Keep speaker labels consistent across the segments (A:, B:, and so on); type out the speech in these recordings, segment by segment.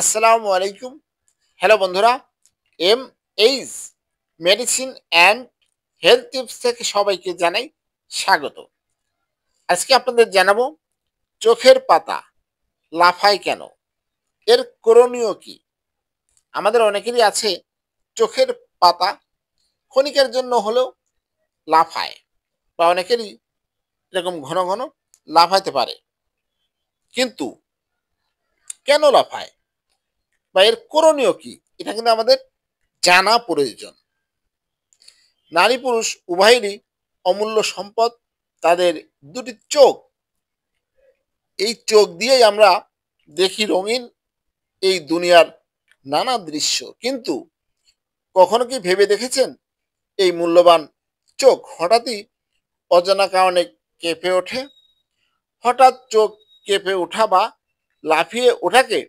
A: আসসালামু আলাইকুম। হ্যালো বন্ধুরা, M H medicine and health tips থেকে সবাইকে জানাই স্বাগত। আজকে আপনাদের জানাবো চোখের পাতা লাফায় কেন, এর করণীয় কি। আমাদের অনেকেরই আছে চোখের পাতা ক্ষণিকের জন্য হলেও লাফায়, বা অনেকেরই এরকম ঘন ঘন লাফাইতে পারে। কিন্তু কেন লাফায় বা এর করণীয় কি, এটা কিন্তু আমাদের জানা প্রয়োজন। নারী পুরুষ উভয়েরই অমূল্য সম্পদ তাদের দুটি চোখ। এই চোখ দিয়েই আমরা দেখি রঙিন এই দুনিয়ার নানা দৃশ্য। কিন্তু কখনো কি ভেবে দেখেছেন এই মূল্যবান চোখ হঠাৎই অজানা কারণে কেঁপে ওঠে? হঠাৎ চোখ কেঁপে ওঠা বা লাফিয়ে ওঠাকে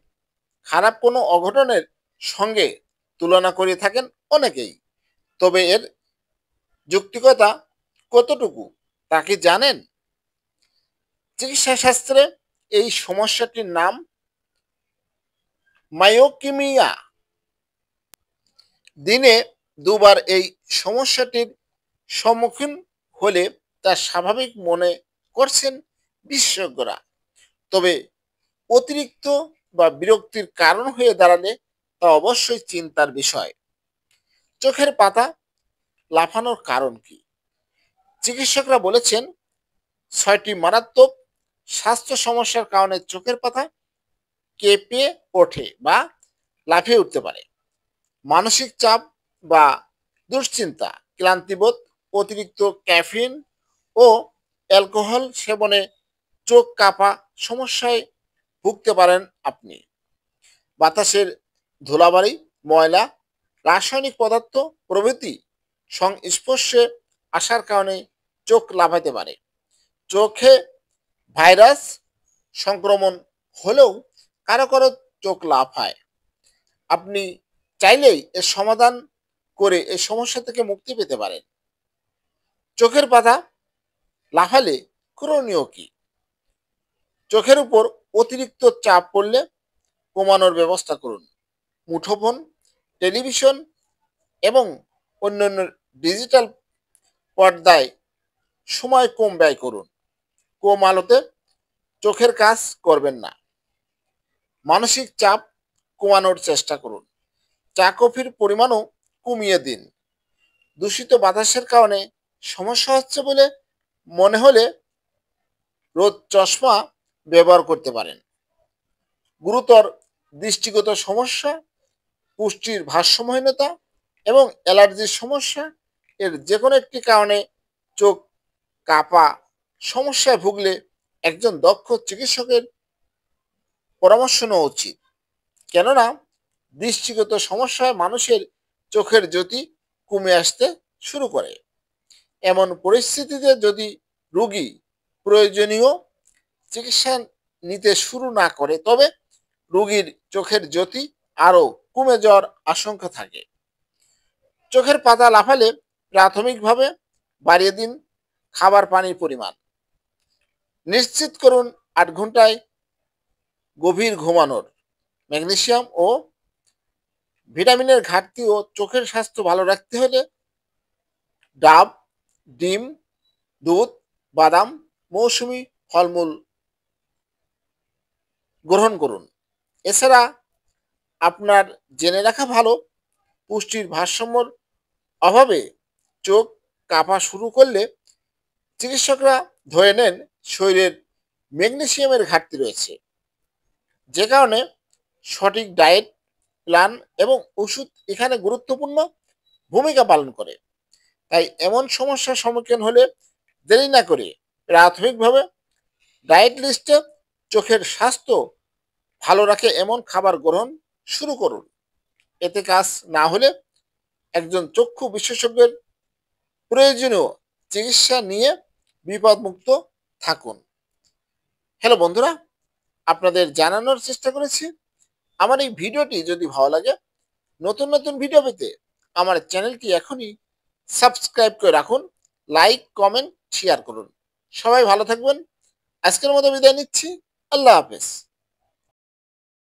A: খারাপ কোনো অঘটনের সঙ্গে তুলনা করে থাকেন অনেকেই। তবে এর যৌক্তিকতা কতটুকু তা কি জানেন? চিকিৎসা শাস্ত্রে এই সমস্যাটির নাম মায়োকিমিয়া। দিনে দুবার এই সমস্যাটির সম্মুখীন হলে তা স্বাভাবিক মনে করছেন বিশেষজ্ঞরা। তবে অতিরিক্ত বা বিরক্তির কারণ হয়ে দাঁড়ালে তা অবশ্যই চিন্তার বিষয়। চোখের পাতা লাফানোর কারণ কি? চিকিৎসকরা বলেছেন 6টি মারাত্মক স্বাস্থ্য সমস্যার কারণে চোখের পাতা কেঁপে ওঠে বা লাফিয়ে উঠতে পারে। মানসিক চাপ বা দুশ্চিন্তা, ক্লান্তিবোধ, অতিরিক্ত ক্যাফিন ও অ্যালকোহল সেবনে চোখ কাঁপা সমস্যায় ভুগতে পারেন আপনি। বাতাসের ধুলাবালি, ময়লা, রাসায়নিক পদার্থ প্রভৃতি সংস্পর্শে আসার কারণে চোখ লাফাতে পারে। চোখে ভাইরাস সংক্রমণ হলেও কারো কারো চোখ লাফায়। আপনি চাইলেই এর সমাধান করে এই সমস্যা থেকে মুক্তি পেতে পারেন। চোখের পাতা লাফালে করণীয় কি? চোখের উপর অতিরিক্ত চাপ পড়লে কমানোর ব্যবস্থা করুন। মুঠোফোন, টেলিভিশন এবং অন্যান্য ডিজিটাল পর্দায় সময় কম ব্যয় করুন। কম আলোতে চোখের কাজ করবেন না। মানসিক চাপ কমানোর চেষ্টা করুন। চা কফির পরিমাণও কমিয়ে দিন। দূষিত বাতাসের কারণে সমস্যা হচ্ছে বলে মনে হলে রোদ চশমা ব্যবহার করতে পারেন। গুরুতর দৃষ্টিগত সমস্যা, পুষ্টির ভারসাম্যহীনতা এবং অ্যালার্জির সমস্যা, এর যে কোনো একটি কারণে চোখ কাঁপা সমস্যায় ভুগলে একজন দক্ষ চিকিৎসকের পরামর্শ নেওয়া উচিত। কেননা দৃষ্টিগত সমস্যায় মানুষের চোখের জ্যোতি কমে আসতে শুরু করে। এমন পরিস্থিতিতে যদি রোগী প্রয়োজনীয় চিকিৎসা নিতে শুরু না করে, তবে রোগীর চোখের জ্যোতি আরও কমে যাওয়ার আশঙ্কা থাকে। চোখের পাতা লাফালে প্রাথমিকভাবে বাড়িয়ে দিন খাবার পানির পরিমাণ। নিশ্চিত করুন 8 ঘন্টায় গভীর ঘুমানোর। ম্যাগনেসিয়াম ও ভিটামিনের ঘাটতি ও চোখের স্বাস্থ্য ভালো রাখতে হলে ডাব, ডিম, দুধ, বাদাম, মৌসুমী ফলমূল গ্রহণ করুন। এছাড়া আপনার জেনে রাখা ভালো, পুষ্টির ভারসাম্যর অভাবে চোখ কাঁপা শুরু করলে চিকিৎসকরা ধরে নেন শরীরের ম্যাগনেসিয়ামের ঘাটতি রয়েছে, যে কারণে সঠিক ডায়েট প্ল্যান এবং ওষুধ এখানে গুরুত্বপূর্ণ ভূমিকা পালন করে। তাই এমন সমস্যার সম্মুখীন হলে দেরি না করে প্রাথমিকভাবে ডায়েট লিস্টে চোখের স্বাস্থ্য ভালো রাখে এমন খাবার গ্রহণ শুরু করুন। এতে কাজ না হলে একজন চক্ষু বিশেষজ্ঞের প্রয়োজনীয় চিকিৎসা নিয়ে বিপদমুক্ত থাকুন। হ্যালো বন্ধুরা, আপনাদের জানানোর চেষ্টা করেছি। আমার এই ভিডিওটি যদি ভালো লাগে, নতুন নতুন ভিডিও পেতে আমার চ্যানেলটি এখনই সাবস্ক্রাইব করে রাখুন। লাইক, কমেন্ট, শেয়ার করুন। সবাই ভালো থাকবেন। আজকের মতো বিদায় নিচ্ছি। আল্লাহ হাফেজ।